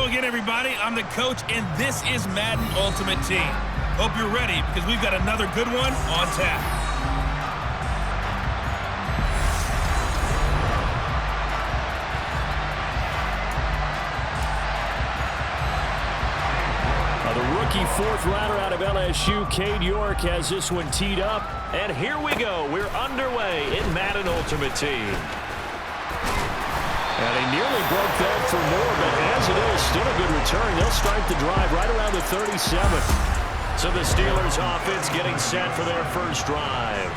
again, everybody. I'm the coach, and this is Madden Ultimate Team. Hope you're ready, because we've got another good one on tap. The rookie fourth rounder out of LSU, Cade York, has this one teed up. And here we go. We're underway in Madden Ultimate Team. And he nearly broke that for more, but as it is, still a good return. They'll start the drive right around the 37. So the Steelers offense getting set for their first drive.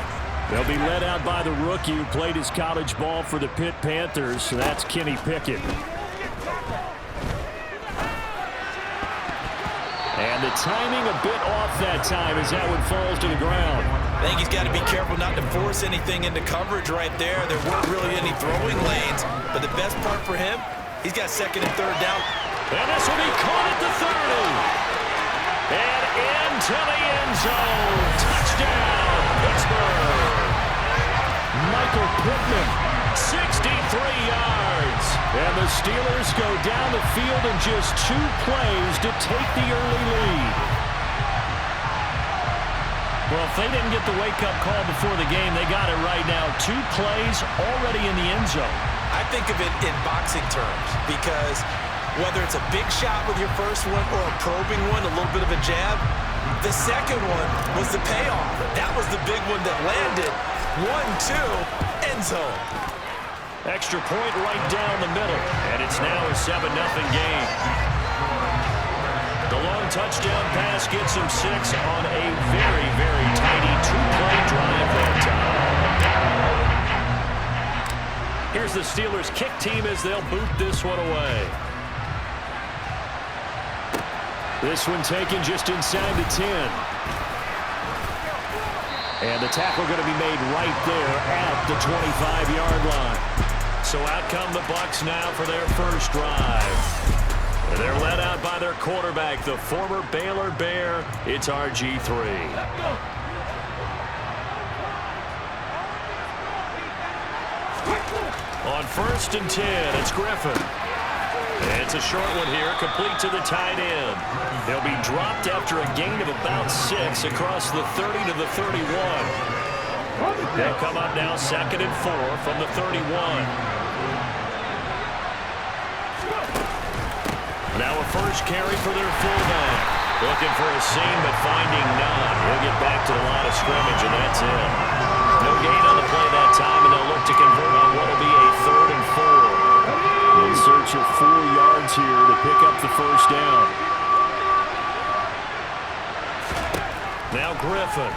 They'll be led out by the rookie who played his college ball for the Pitt Panthers. So that's Kenny Pickett. And the timing a bit off that time as that one falls to the ground. I think he's got to be careful not to force anything into coverage right there. There weren't really any throwing lanes, but the best part for him, he's got second and third down. And this will be caught at the 30. And into the end zone. Touchdown, Pittsburgh. Michael Pittman, 63 yards. And the Steelers go down the field in just 2 plays to take the early lead. Well, if they didn't get the wake-up call before the game, they got it right now. 2 plays already in the end zone. I think of it in boxing terms because whether it's a big shot with your first one or a probing one, a little bit of a jab, the second one was the payoff. That was the big one that landed. 1-2, end zone. Extra point right down the middle, and it's now a 7-0 game. The long touchdown pass gets him 6 on a very, very tidy 2-play drive that time. Here's the Steelers kick team as they'll boot this one away. This one taken just inside the 10. And the tackle going to be made right there at the 25-yard line. So out come the Bucks now for their first drive. They're led out by their quarterback, the former Baylor Bear. It's RG3. On 1st and 10, it's Griffin. It's a short one here, complete to the tight end. He'll be dropped after a gain of about 6 across the 30 to the 31. They'll come up now 2nd and 4 from the 31. Now a first carry for their fullback. Looking for a seam, but finding none. He'll get back to the line of scrimmage, and that's it. No gain on the play that time, and they'll look to convert on what will be a 3rd and 4. In search of 4 yards here to pick up the first down. Now Griffin.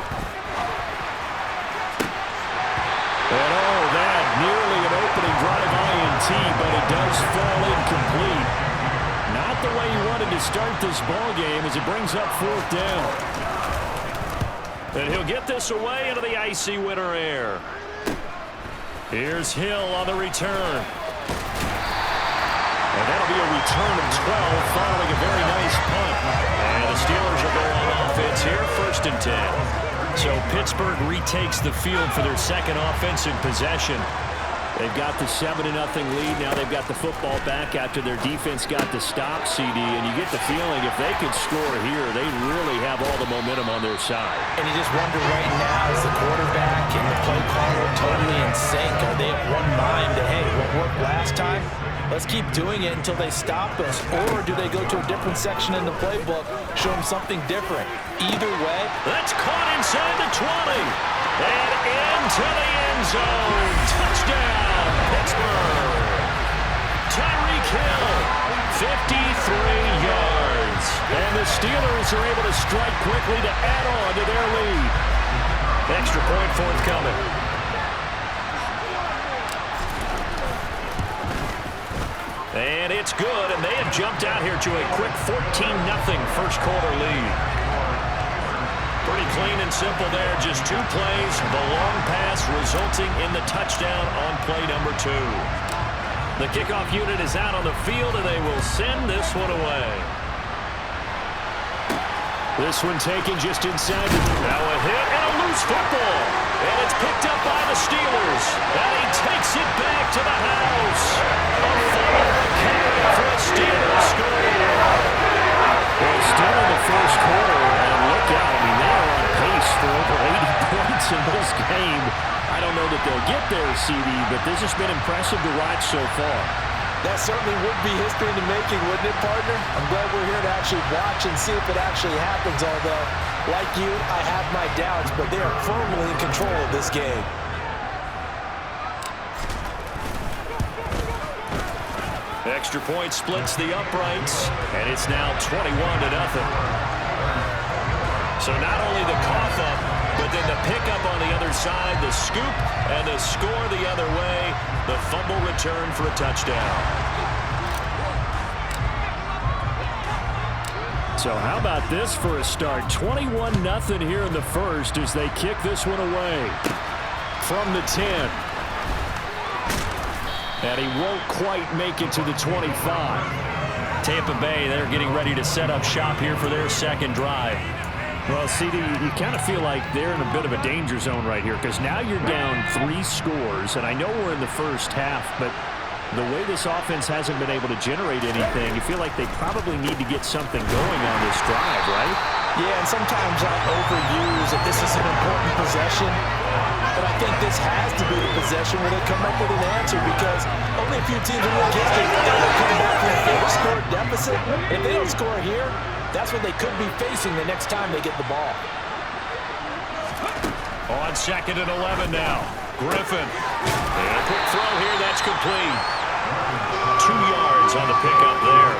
And that nearly an opening drive INT, but it does fall incomplete. Not the way he wanted to start this ball game as it brings up 4th down. And he'll get this away into the icy winter air. Here's Hill on the return. And that'll be a return of 12 following a very nice punt. And the Steelers will go on offense here, 1st and 10. So Pittsburgh retakes the field for their second offensive possession. They've got the 7-0 lead. Now they've got the football back after their defense got the stop, CD. And you get the feeling if they could score here, they really have all the momentum on their side. And you just wonder right now, is the quarterback and the play caller totally in sync? Are they of one mind that, hey, what worked last time? Let's keep doing it until they stop us. Or do they go to a different section in the playbook, show them something different? Either way. That's caught inside the 20. And into the end zone. Touchdown, Pittsburgh. Tyreek Hill, 53 yards. And the Steelers are able to strike quickly to add on to their lead. Extra point forthcoming. And it's good, and they have jumped out here to a quick 14-0 first quarter lead. Pretty clean and simple there, just 2 plays. The long pass resulting in the touchdown on play number 2. The kickoff unit is out on the field, and they will send this one away. This one taken just inside. Now a hit and a loose football. And it's picked up by the Steelers. And he takes it back to the house. A fumble recovery for a Steelers score. game. I don't know that they'll get there, CD, but this has been impressive to watch so far. That certainly would be history in the making, wouldn't it, partner? I'm glad we're here to actually watch and see if it actually happens, although, like you, I have my doubts, but they are firmly in control of this game. Extra point splits the uprights, and it's now 21-0. So not only the cough up, but then the pickup on the other side, the scoop, and the score the other way, the fumble return for a touchdown. So how about this for a start? 21-0 here in the first as they kick this one away from the 10. And he won't quite make it to the 25. Tampa Bay, they're getting ready to set up shop here for their second drive. Well, CD, you kind of feel like they're in a bit of a danger zone right here because now you're down 3 scores, and I know we're in the first half, but the way this offense hasn't been able to generate anything, you feel like they probably need to get something going on this drive, right? Yeah, and sometimes I overuse that this is an important possession, but I think this has to be the possession where they come up with an answer because only a few teams in the history ever come back from a 4-score deficit. If they don't score here, that's what they could be facing the next time they get the ball. On 2nd and 11 now. Griffin. And a quick throw here, that's complete. 2 yards on the pickup there.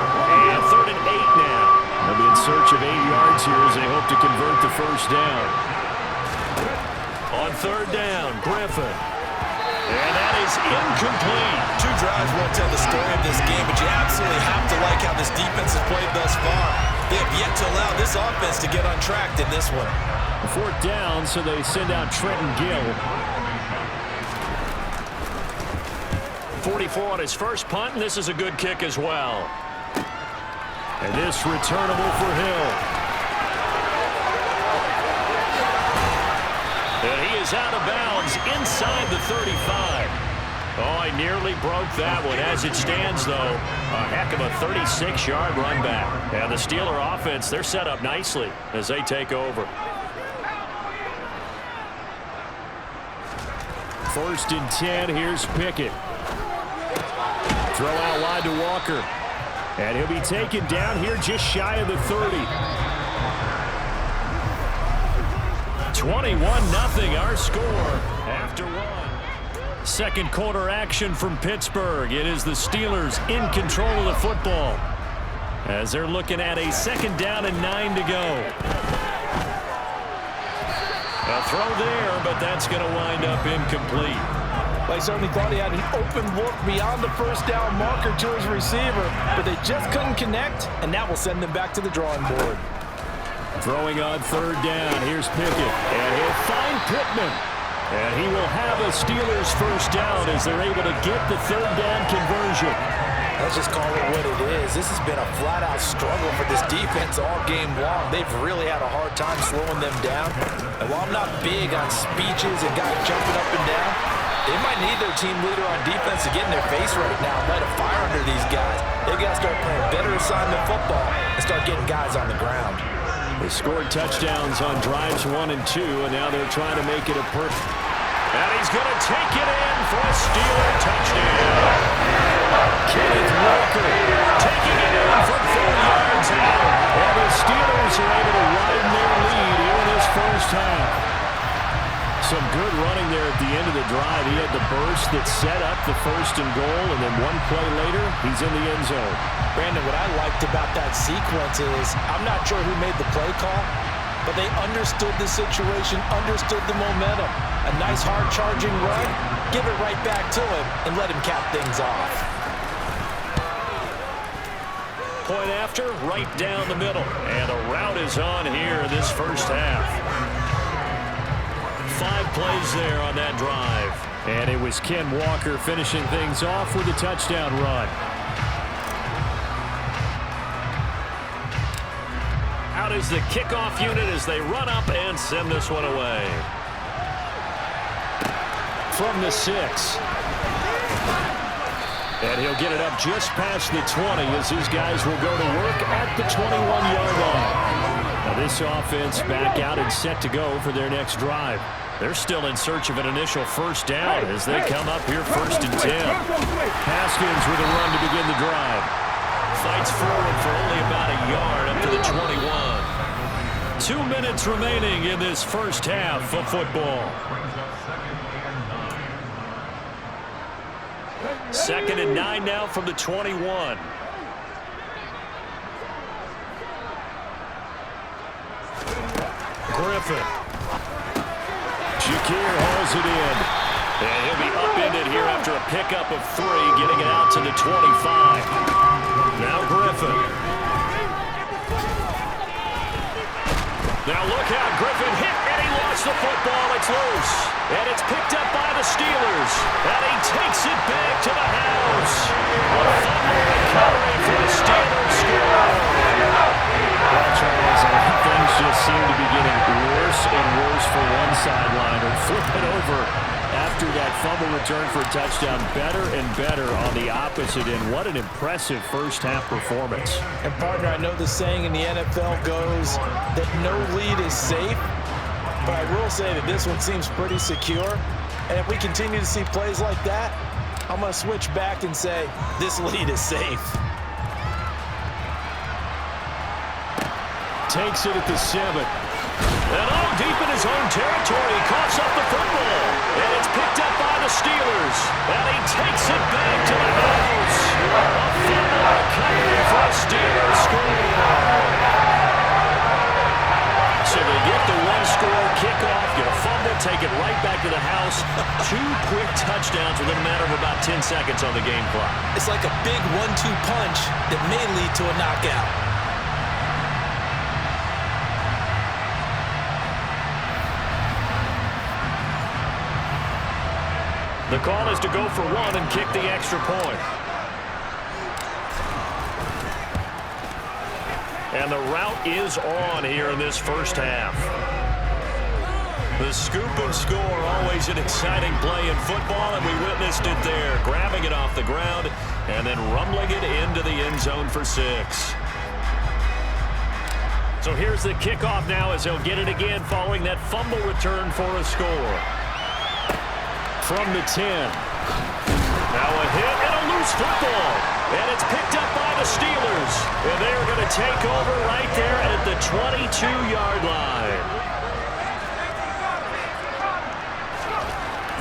And 3rd and 8 now. They'll be in search of 8 yards here as they hope to convert the first down. On 3rd down, Griffin. And that is incomplete. 2 drives won't tell the story of this game, but you absolutely have to like how this defense has played thus far. They have yet to allow this offense to get on track in this one. 4th down, so they send out Trenton Gill. 44 on his first punt, and this is a good kick as well. And this returnable for Hill. And he is out of bounds inside the 35. Oh, I nearly broke that one. As it stands, though, a heck of a 36-yard run back. And the Steeler offense, they're set up nicely as they take over. 1st and 10, here's Pickett. Throw out wide to Walker. And he'll be taken down here just shy of the 30. 21-0 our score after 1. Second quarter action from Pittsburgh. It is the Steelers in control of the football as they're looking at a 2nd down and 9 to go. A throw there, but that's going to wind up incomplete. They certainly thought he had an open look beyond the first down marker to his receiver, but they just couldn't connect, and that will send them back to the drawing board. Throwing on 3rd down, here's Pickett. And he'll find Pittman. And he will have a Steelers first down as they're able to get the 3rd down conversion. Let's just call it what it is. This has been a flat-out struggle for this defense all game long. They've really had a hard time slowing them down. And while I'm not big on speeches and guys jumping up and down, they might need their team leader on defense to get in their face right now and light a fire under these guys. They've got to start playing better assignment football and start getting guys on the ground. They scored touchdowns on drives 1 and 2, and now they're trying to make it a perfect. And he's going to take it in for a Steeler touchdown. Kenneth Walker taking it in from 4 yards out. And the Steelers are able to widen their lead here in this first half. Some good running there at the end of the drive. He had the burst that set up the 1st and goal, and then 1 play later, he's in the end zone. Brandon, what I liked about that sequence is I'm not sure who made the play call, but they understood the situation, understood the momentum. A nice hard-charging run, give it right back to him, and let him cap things off. Point after, right down the middle. And a route is on here in this first half. 5 plays there on that drive. And it was Ken Walker finishing things off with a touchdown run. Out is the kickoff unit as they run up and send this one away. From the 6. And he'll get it up just past the 20 as these guys will go to work at the 21-yard line. Now this offense back out and set to go for their next drive. They're still in search of an initial first down as they come up here 1st and 10. Haskins with a run to begin the drive. Fights forward for only about a yard up to the 21. 2 minutes remaining in this first half of football. 2nd and 9 now from the 21. Griffin. Shakir hauls it in. And he'll be upended here after a pickup of 3, getting it out to the 25. Now Griffin. Now look out, Griffin hit, and he lost the football. It's loose, and it's picked up by the Steelers, and he takes it back to the house. A fumble recovery for the Steelers score. Well, Charles, things just seem to be getting worse and worse for one sideline. And flip it over after that fumble return for a touchdown. Better and better on the opposite end. What an impressive first half performance. And partner, I know the saying in the NFL goes that no lead is safe, but I will say that this one seems pretty secure. And if we continue to see plays like that, I'm going to switch back and say this lead is safe. Takes it at the 7. And deep in his own territory, he coughs up the football. And it's picked up by the Steelers. And he takes it back to the house. A fumble recovery for a Steelers score. So they get the one-score kickoff, get a fumble, take it right back to the house. 2 quick touchdowns within a matter of about 10 seconds on the game clock. It's like a big 1-2 punch that may lead to a knockout. The call is to go for 1 and kick the extra point. And the route is on here in this first half. The scoop and score, always an exciting play in football, and we witnessed it there. Grabbing it off the ground and then rumbling it into the end zone for 6. So here's the kickoff now as he'll get it again following that fumble return for a score. From the 10. Now a hit and a loose football. And it's picked up by the Steelers. And they're going to take over right there at the 22-yard line.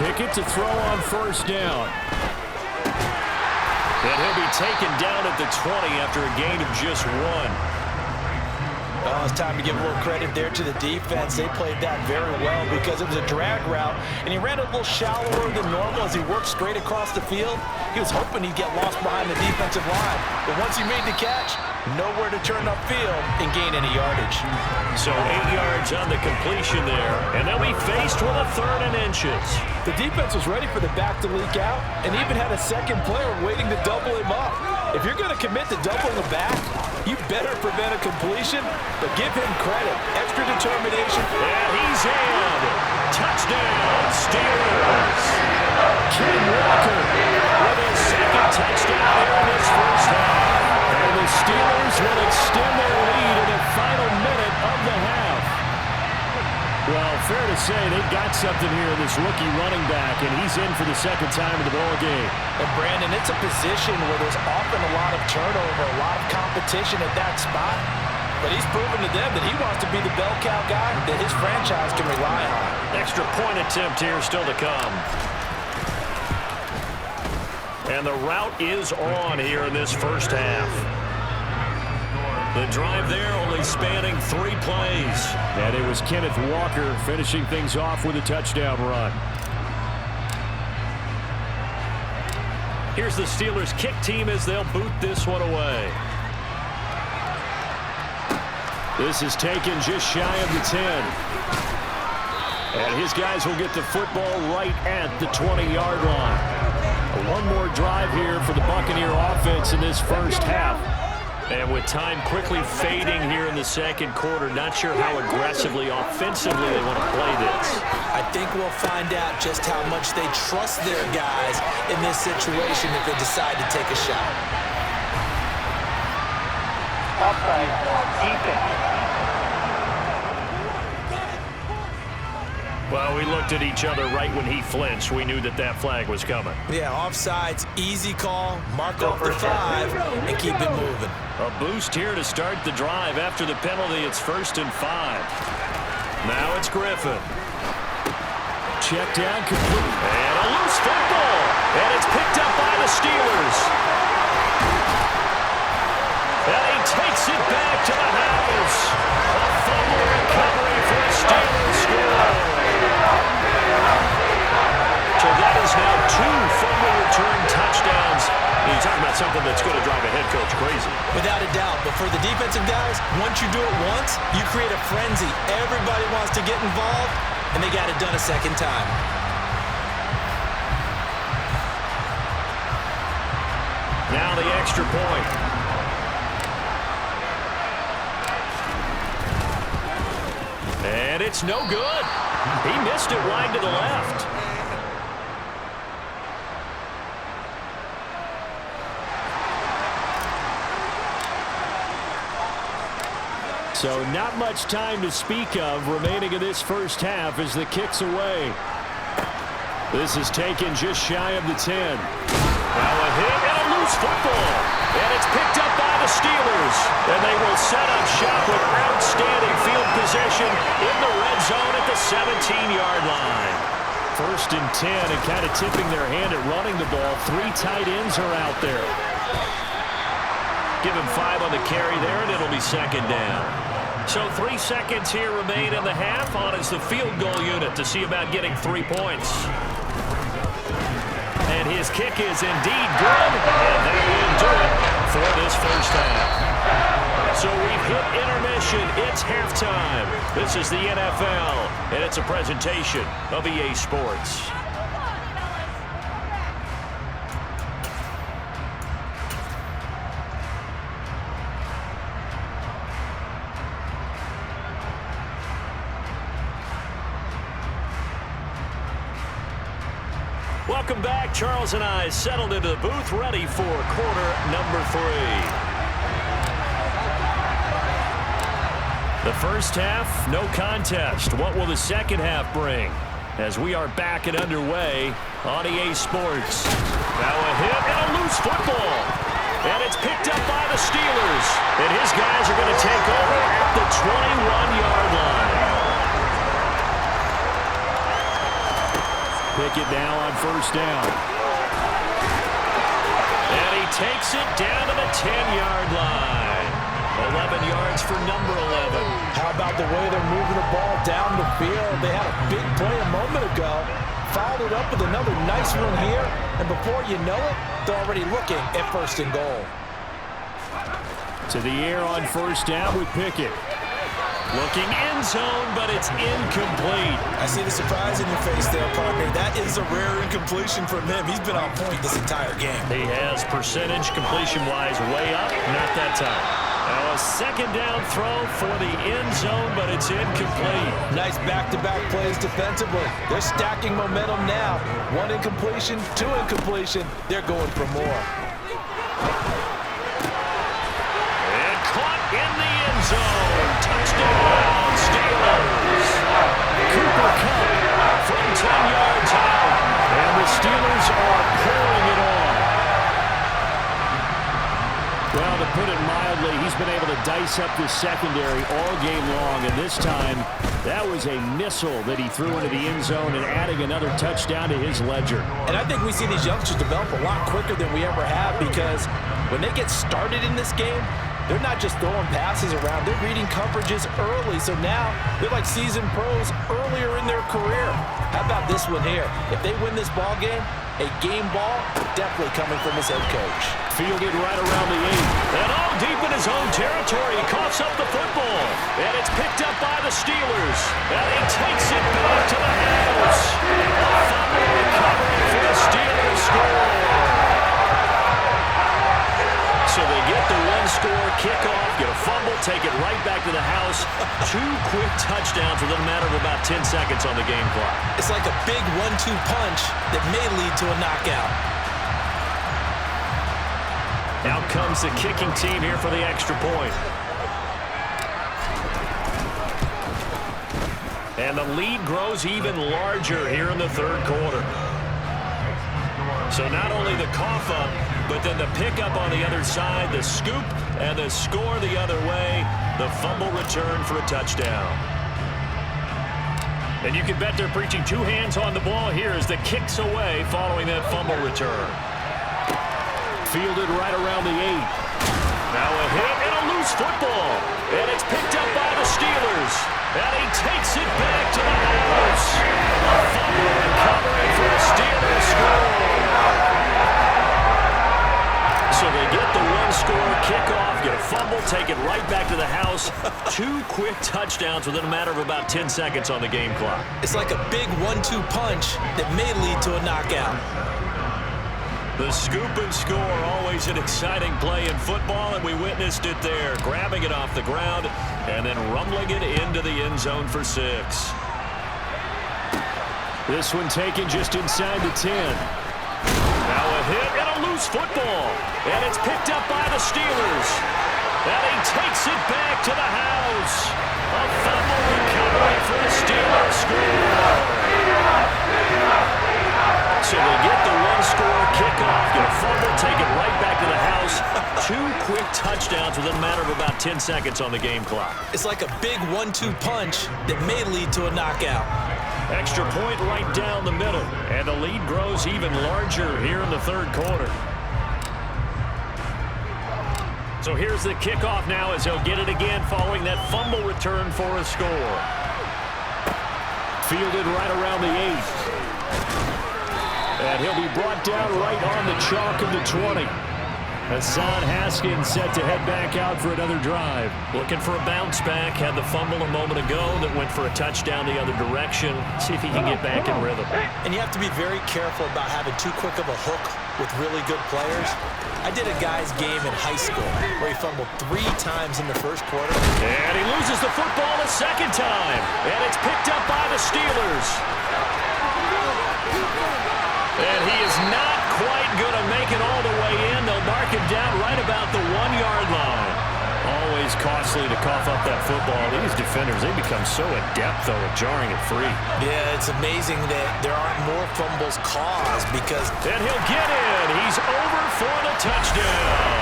Pickett to throw on first down. And he'll be taken down at the 20 after a gain of just 1. Well, it's time to give a little credit there to the defense. They played that very well because it was a drag route, and he ran a little shallower than normal as he worked straight across the field. He was hoping he'd get lost behind the defensive line, but once he made the catch, nowhere to turn upfield and gain any yardage. So 8 yards on the completion there, and they'll be faced with a 3rd and inches. The defense was ready for the back to leak out and even had a second player waiting to double him up. If you're going to commit to doubling the back, you better prevent a completion, but give him credit. Extra determination. And he's in. Touchdown, Steelers. Ken Walker with his 2nd touchdown here in this first half. And the Steelers will extend their lead in the final minute of the half. Well, fair to say they've got something here in this rookie running back, and he's in for the 2nd time in the ball game. And Brandon, it's a position where there's often a lot of turnover, a lot of competition at that spot. But he's proven to them that he wants to be the bell cow guy that his franchise can rely on. Extra point attempt here still to come. And the route is on here in this first half. The drive there only spanning 3 plays. And it was Kenneth Walker finishing things off with a touchdown run. Here's the Steelers kick team as they'll boot this one away. This is taken just shy of the 10. And his guys will get the football right at the 20-yard line. One more drive here for the Buccaneer offense in this first half. And with time quickly fading here in the 2nd quarter, not sure how aggressively, offensively they want to play this. I think we'll find out just how much they trust their guys in this situation if they decide to take a shot. Well, Well, we looked at each other right when he flinched. We knew that that flag was coming. Yeah, offsides, easy call. Mark off the 5 and keep it moving. A boost here to start the drive. After the penalty, it's 1st and 5. Now it's Griffin. Check down complete. And a loose football. And it's picked up by the Steelers. And he takes it back to the house. A fumble recovery for a Steelers score. So that is now 2 fumble return touchdowns. You're talking about something that's going to drive a head coach crazy. Without a doubt. But for the defensive guys, once you do it once, you create a frenzy. Everybody wants to get involved, and they got it done a second time. Now the extra point. And it's no good. He missed it wide to the left. So not much time to speak of remaining in this first half as the kick's away. This is taken just shy of the 10. Now a hit and a loose football. And it's picked up by the Steelers. And they will set up shop with outstanding field possession in the red zone at the 17-yard line. 1st and 10 and kind of tipping their hand at running the ball. 3 tight ends are out there. Give him 5 on the carry there, and it'll be 2nd down. So 3 seconds here remain in the half on as the field goal unit to see about getting 3 points. And his kick is indeed good, and that will do it for this first half. So we've hit intermission. It's halftime. This is the NFL, and it's a presentation of EA Sports. Welcome back. Charles and I settled into the booth, ready for quarter number 3. The first half, no contest. What will the second half bring? As we are back and underway on EA Sports. Now a hit and a loose football. And it's picked up by the Steelers. And his guys are going to take over at the 21-yard line. Pickett now on 1st down. And he takes it down to the 10-yard line. 11 yards for number 11. How about the way they're moving the ball down the field? They had a big play a moment ago. Followed it up with another nice one here. And before you know it, they're already looking at 1st and goal. To the air on 1st down with Pickett. Looking end zone, but it's incomplete. I see the surprise in your face there, partner. That is a rare incompletion from him. He's been on point this entire game. He has percentage completion-wise way up. Not that time. Now a 2nd down throw for the end zone, but it's incomplete. Nice back-to-back plays defensively. They're stacking momentum now. 1 incompletion, 2 incompletion. They're going for more. And caught in the end zone. Touchdown, Steelers. Cooper Kupp From 10 yards out. and the Steelers are pouring it on. Well, to put it mildly, he's been able to dice up the secondary all game long, and this time that was a missile that he threw into the end zone and adding another touchdown to his ledger. And I think we see these youngsters develop a lot quicker than we ever have, because when they get started in this game, they're not just throwing passes around. They're reading coverages early. So now they're like seasoned pros earlier in their career. How about this one here? If they win this ball game, a game ball definitely coming from his head coach. Fielded right around the 8. And all deep in his own territory. He coughs up the football. And it's picked up by the Steelers. And he takes it back to the house. A fumble recovery for the Steelers score. So they get the 1-score kickoff, get a fumble, take it right back to the house. 2 quick touchdowns within a matter of about 10 seconds on the game clock. It's like a big 1-2 punch that may lead to a knockout. Out comes the kicking team here for the extra point. And the lead grows even larger here in the third quarter. So not only the cough up, but then the pickup on the other side, the scoop, and the score the other way, the fumble return for a touchdown. And you can bet they're preaching two hands on the ball here as the kick's away following that fumble return. Fielded right around the 8. Now a hit and a loose football. And it's picked up by the Steelers. And he takes it back to the house. A fumble recovery for a Steelers score. So they get the one-score kickoff, get a fumble, take it right back to the house. 2 quick touchdowns within a matter of about 10 seconds on the game clock. It's like a big 1-2 punch that may lead to a knockout. The scoop and score, always an exciting play in football, and we witnessed it there, grabbing it off the ground and then rumbling it into the end zone for 6. This one taken just inside the 10. Now a hit and a loose football, and it's picked up by the Steelers. And he takes it back to the house. A fumble recovery for a Steelers score. So they get the one-score kickoff, get a fumble, take it right back to the house. 2 quick touchdowns within a matter of about 10 seconds on the game clock. It's like a big 1-2 punch that may lead to a knockout. Extra point right down the middle. And the lead grows even larger here in the third quarter. So here's the kickoff now as he'll get it again following that fumble return for a score. Fielded right around the 8. And he'll be brought down right on the chalk of the 20. Hassan Haskins set to head back out for another drive. Looking for a bounce back. Had the fumble a moment ago that went for a touchdown the other direction. See if he can get back in rhythm. And you have to be very careful about having too quick of a hook with really good players. I did a guy's game in high school where he fumbled 3 times in the first quarter. And he loses the football a second time. And it's picked up by the Steelers. And he is not quite going to make it all the way in. They'll mark him down right about the 1-yard line. Always costly to cough up that football. These defenders, they become so adept, though, at jarring it free. Yeah, it's amazing that there aren't more fumbles caused because... And he'll get in. He's over for the touchdown.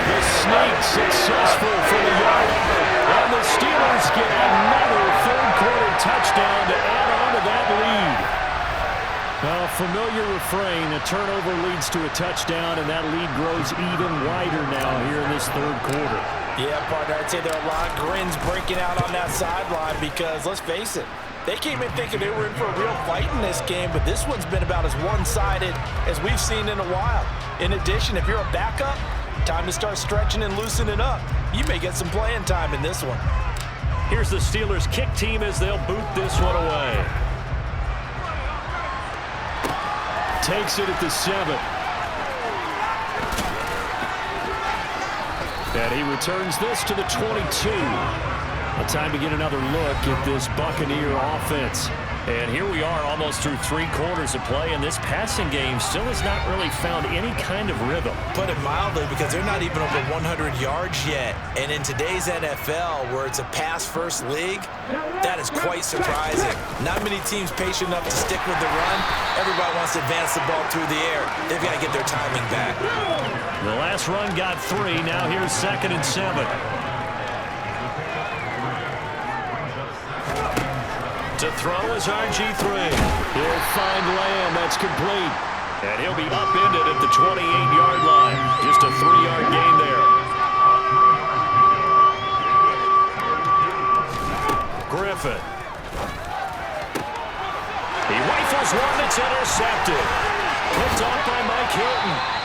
The sneak successful for the yard. And the Steelers get another third-quarter touchdown to add on to that lead. A familiar refrain, a turnover leads to a touchdown, and that lead grows even wider now here in this third quarter. Yeah, partner, I'd say there are a lot of grins breaking out on that sideline because, let's face it, they came in thinking they were in for a real fight in this game, but this one's been about as one-sided as we've seen in a while. In addition, if you're a backup, time to start stretching and loosening up. You may get some playing time in this one. Here's the Steelers kick team as they'll boot this one away. Takes it at the 7. And he returns this to the 22. A time to get another look at this Buccaneer offense. And here we are almost through 3 quarters of play, and this passing game still has not really found any kind of rhythm. Put it mildly, because they're not even over 100 yards yet. And in today's NFL, where it's a pass-first league, that is quite surprising. Not many teams patient enough to stick with the run. Everybody wants to advance the ball through the air. They've got to get their timing back. The last run got 3. Now here's 2nd and 7. To throw is RG3. He'll find Lamb. That's complete. And he'll be upended at the 28-yard line. Just a 3-yard gain there. Griffin. He rifles one that's intercepted. Picked off by Mike Hilton.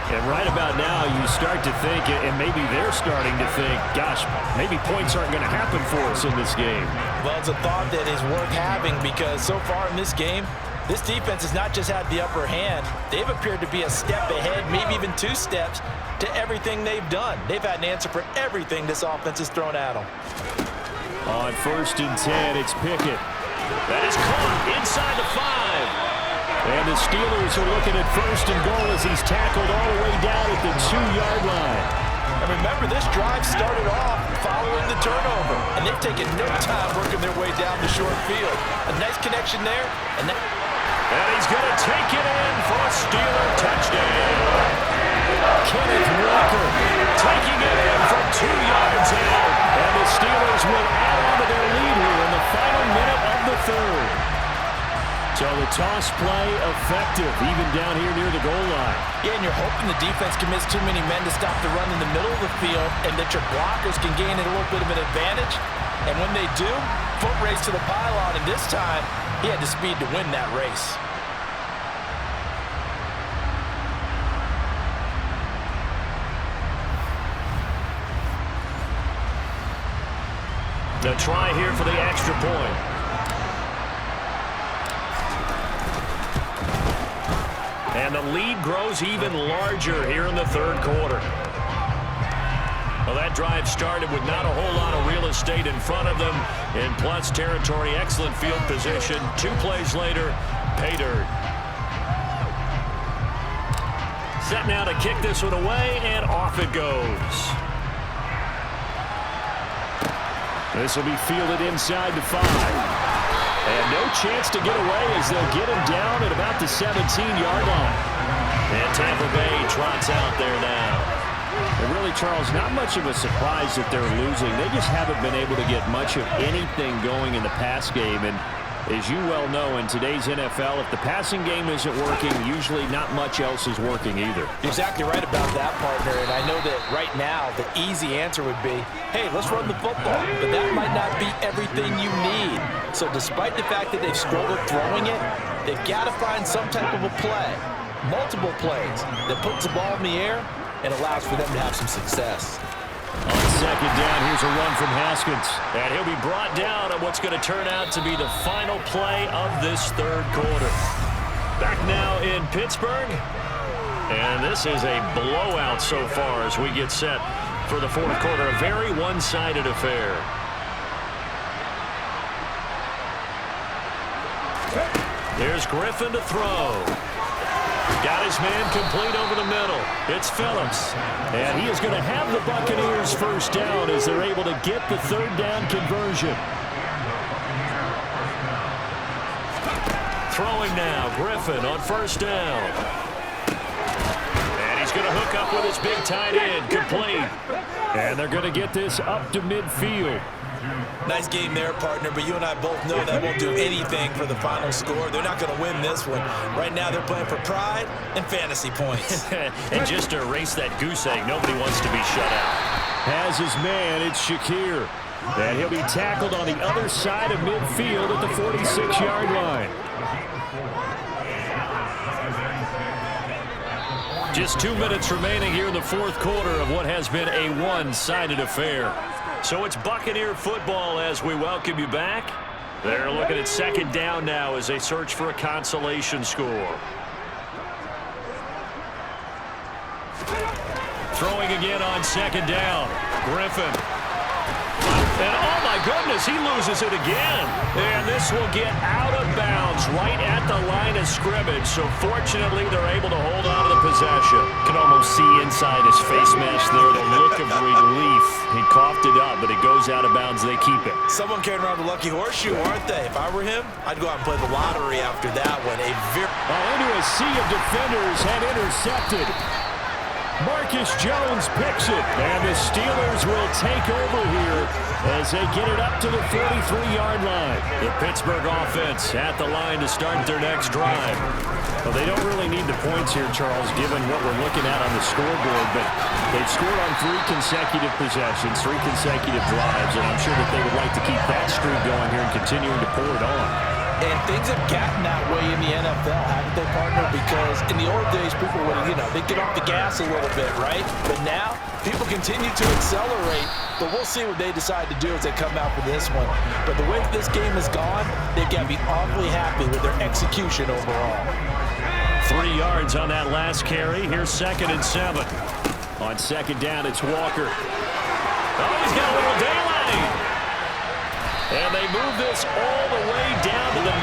And right about now, you start to think, and maybe they're starting to think, gosh, maybe points aren't going to happen for us in this game. Well, it's a thought that is worth having because so far in this game, this defense has not just had the upper hand. They've appeared to be a step ahead, maybe even 2 steps, to everything they've done. They've had an answer for everything this offense has thrown at them. On 1st and 10, it's Pickett. That is caught inside the 5. And the Steelers are looking at 1st and goal as he's tackled all the way down at the 2-yard line. And remember, this drive started off following the turnover, and they've taken no time working their way down the short field. A nice connection there. And he's going to take it in for a Steeler touchdown. Kenneth Walker taking it in from 2 yards out. And the Steelers will add on to their lead here in the final minute of the third. So the toss play effective, even down here near the goal line. Yeah, and you're hoping the defense commits too many men to stop the run in the middle of the field and that your blockers can gain a little bit of an advantage. And when they do, foot race to the pylon, and this time he had the speed to win that race. The try here for the extra point. And the lead grows even larger here in the third quarter. Well, that drive started with not a whole lot of real estate in front of them. In plus territory, excellent field position. 2 plays later, pay dirt. Set now to kick this one away, and off it goes. This will be fielded inside the 5. And no chance to get away as they'll get him down at about the 17-yard line. And Tampa Bay trots out there now. And really, Charles, not much of a surprise that they're losing. They just haven't been able to get much of anything going in the pass game. And as you well know, in today's NFL, if the passing game isn't working, usually not much else is working either. You're exactly right about that, partner. And I know that right now the easy answer would be, hey, let's run the football. But that might not be everything you need. So despite the fact that they've struggled throwing it, they've got to find some type of a play, multiple plays, that puts the ball in the air and allows for them to have some success. On second down, here's a run from Haskins. And he'll be brought down on what's going to turn out to be the final play of this third quarter. Back now in Pittsburgh. And this is a blowout so far as we get set for the fourth quarter. A very one-sided affair. There's Griffin to throw. Got his man complete over the middle. It's Phillips. And he is going to have the Buccaneers first down as they're able to get the third down conversion. Throwing now, Griffin on first down. And he's going to hook up with his big tight end, complete. And they're going to get this up to midfield. Nice game there, partner, but you and I both know that won't do anything for the final score. They're not going to win this one. Right now they're playing for pride and fantasy points. And just to erase that goose egg, nobody wants to be shut out. Has his man, it's Shakir. And he'll be tackled on the other side of midfield at the 46-yard line. Just 2 minutes remaining here in the fourth quarter of what has been a one-sided affair. So it's Buccaneer football as we welcome you back. They're looking at second down now as they search for a consolation score. Throwing again on second down. Griffin. And oh my goodness, he loses it again. And this will get out of bounds right at the line of scrimmage. So fortunately, they're able to hold on to the possession. Can almost see inside his face mask there the look of relief. He coughed it up, but it goes out of bounds. They keep it. Someone carrying around the lucky horseshoe, aren't they? If I were him, I'd go out and play the lottery after that one. Into a sea of defenders had intercepted. Marcus Jones picks it, and the Steelers will take over here as they get it up to the 43-yard line. The Pittsburgh offense at the line to start their next drive. Well, they don't really need the points here, Charles, given what we're looking at on the scoreboard, but they've scored on 3 consecutive possessions, 3 consecutive drives, and I'm sure that they would like to keep that streak going here and continuing to pour it on. And things have gotten that way in the NFL, haven't they, partner? Because in the old days, people would, they'd get off the gas a little bit, right? But now, people continue to accelerate. But we'll see what they decide to do as they come out for this one. But the way that this game has gone, they've got to be awfully happy with their execution overall. 3 yards on that last carry. Here's 2nd and 7. On second down, it's Walker. Oh, he's got a little daylight. And they move this all the way down to the 9.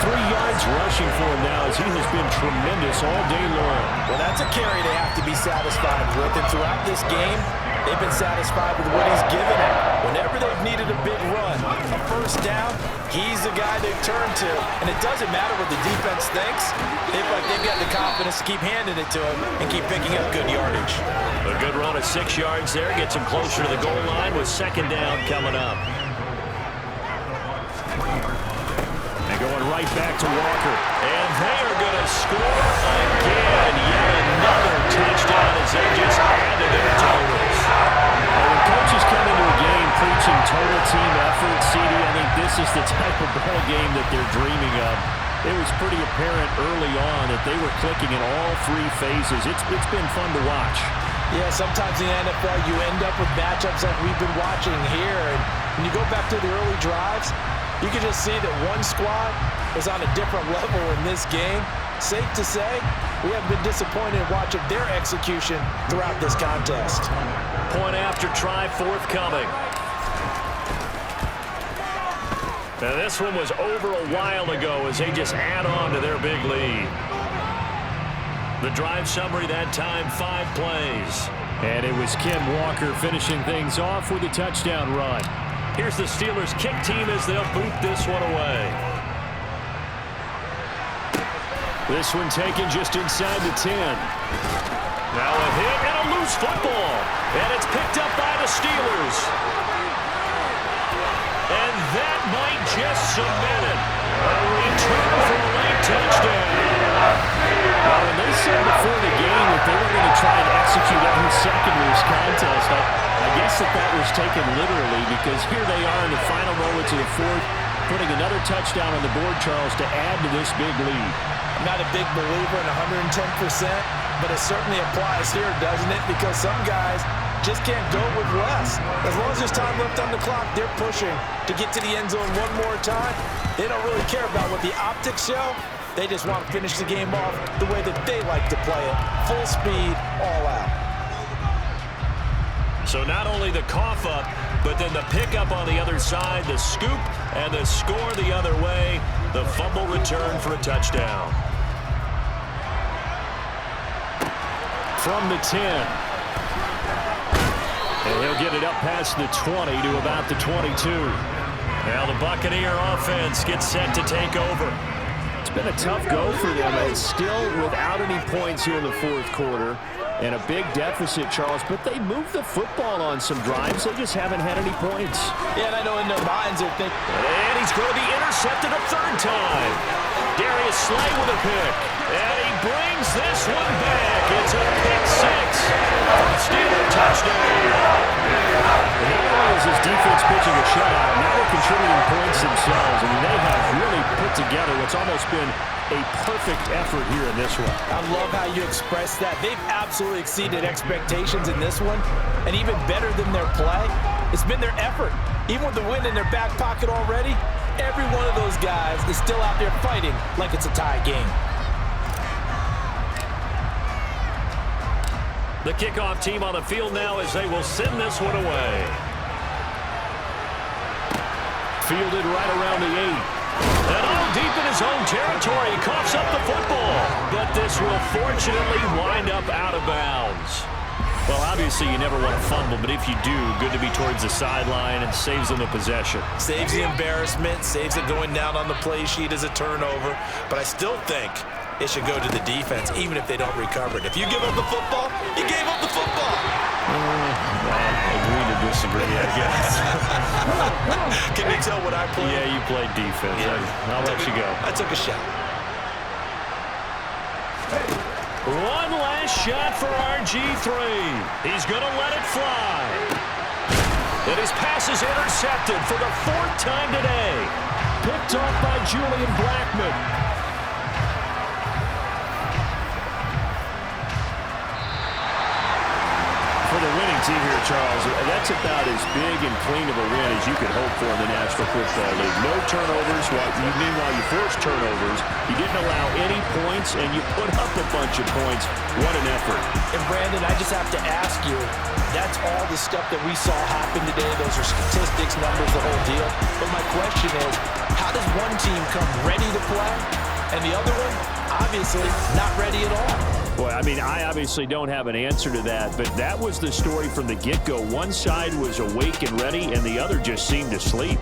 yards rushing for him now as he has been tremendous all day long. Well, that's a carry they have to be satisfied with. And throughout this game, they've been satisfied with what he's given them. Whenever they've needed a big run, a first down, he's the guy they turn to. And it doesn't matter what the defense thinks. They've got the confidence to keep handing it to him and keep picking up good yardage. A good run of 6 yards there gets him closer to the goal line with second down coming up. And going right back to Walker. And they are going to score again. Yet another touchdown as they just added their totals. When coaches come into a game preaching total team effort, CD, I think this is the type of ball game that they're dreaming of. It was pretty apparent early on that they were clicking in all three phases. It's been fun to watch. Yeah, sometimes in the NFL you end up with matchups like we've been watching here. And when you go back to the early drives, you can just see that one squad is on a different level in this game. Safe to say, we haven't been disappointed in watching their execution throughout this contest. Point after try forthcoming. Now this one was over a while ago as they just add on to their big lead. The drive summary that time, 5 plays. And it was Ken Walker finishing things off with a touchdown run. Here's the Steelers kick team as they'll boot this one away. This one taken just inside the 10. Now a hit and a loose football. And it's picked up by the Steelers. And that might just cement it. A return for a late touchdown. Well, when they said before the game that they were going to try and execute every second of this contest, I guess that was taken literally, because here they are in the final moments of the fourth, putting another touchdown on the board, Charles, to add to this big lead. I'm not a big believer in 110%, but it certainly applies here, doesn't it? Because some guys just can't go with less. As long as there's time left on the clock, they're pushing to get to the end zone one more time. They don't really care about what the optics show. They just want to finish the game off the way that they like to play it. Full speed, all out. So not only the cough up, but then the pickup on the other side, the scoop, and the score the other way. The fumble return for a touchdown. From the 10. And he'll get it up past the 20 to about the 22. Now the Buccaneer offense gets set to take over. It's been a tough go for them, and still without any points here in the fourth quarter. And a big deficit, Charles, but they moved the football on some drives. They just haven't had any points. Yeah, and I know in their minds they're thinking. And he's going to be intercepted a third time. Darius Slay with a pick. And he brings this one back. It's a pick 6. Steeler touchdown. Not only is his defense pitching a shutout, now they're contributing points themselves. I mean, they have really put together what's almost been a perfect effort here in this one. I love how you express that. They've absolutely exceeded expectations in this one. And even better than their play, it's been their effort. Even with the win in their back pocket already, every one of those guys is still out there fighting like it's a tie game. The kickoff team on the field now as they will send this one away. Fielded right around the 8. And all deep in his own territory, he coughs up the football. But this will fortunately wind up out of bounds. Well, obviously you never want to fumble, but if you do, good to be towards the sideline and saves them the possession. Saves the embarrassment, saves it going down on the play sheet as a turnover. But I still think it should go to the defense, even if they don't recover it. If you give up the football, you gave up the football. Agree to disagree, I guess. Can you tell what I played? Yeah, you played defense. Yeah. I'll let you go. I took a shot. One last shot for RG3. He's going to let it fly. And his pass is intercepted for the 4th time today. Picked off by Julian Blackmon. For the winning see here, Charles, that's about as big and clean of a win as you could hope for in the National Football League. No turnovers. Meanwhile, you forced turnovers. You didn't allow any points, and you put up a bunch of points. What an effort. And, Brandon, I just have to ask you, that's all the stuff that we saw happen today. Those are statistics, numbers, the whole deal. But my question is, how does one team come ready to play, and the other one, obviously, not ready at all? Boy, I mean, I obviously don't have an answer to that, but that was the story from the get-go. One side was awake and ready, and the other just seemed to sleep.